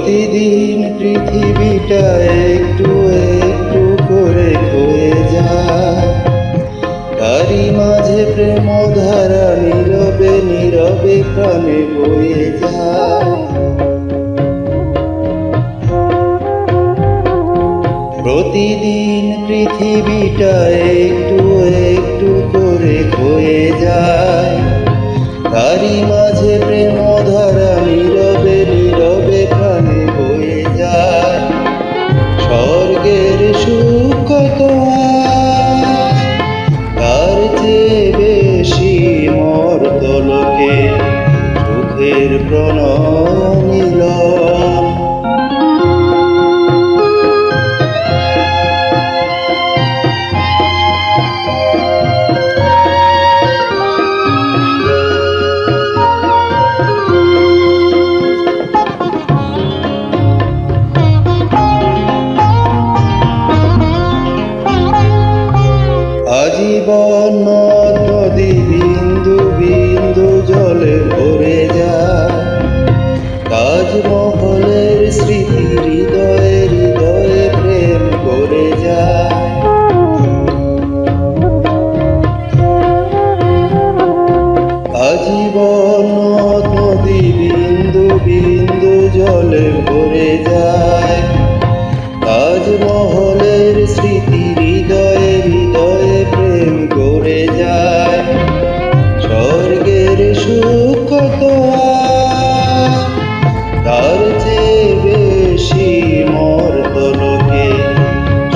প্রতিদিন পৃথিবীটা একটু একটু করে ক্ষয়ে যায়, তারই মাঝে প্রেম ধারা নীরবে নীরবে প্রাণে বয়ে যায়। প্রতিদিন পৃথিবীটা একটু একটু করে ক্ষয়ে যায়, তারই মাঝে প্রেম ধারা নীরবে নীরবে প্রাণে বয়ে যায়। স্বর্গের সুখ কত তার চেয়ে বেশি মর্তলোকে সুখের প্রণয় মিলন। আজীবন নদী বিন্দু বিন্দু জলে ভরে যায়, তাজমহলের স্মৃতি হৃদয়ে হৃদয়ে প্রেম করে যায়। আজীবন নদী বিন্দু বিন্দু জলে ভরে যায়, তাজমহলের স্মৃতি হৃদয়ে হৃদয়ে প্রেম করে যায়। স্বর্গের সুখ কত তার চেয়ে বেশি মর্তলোকে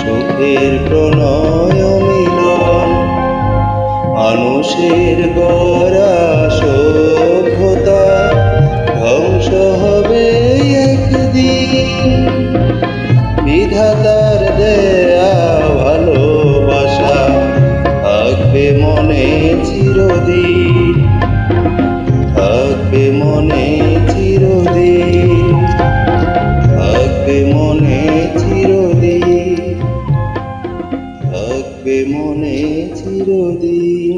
সুখের প্রণয় মিলন। মানুষের গড়া সভ্যতা ধ্বংস হবে একদিন, বিধাতার দেয়া ভালোবাসা থাকবে মনে চিরদিন, থাকবে মনে চিরদিন, থাকবে মনে চিরদিন, থাকবে মনে চিরদিন।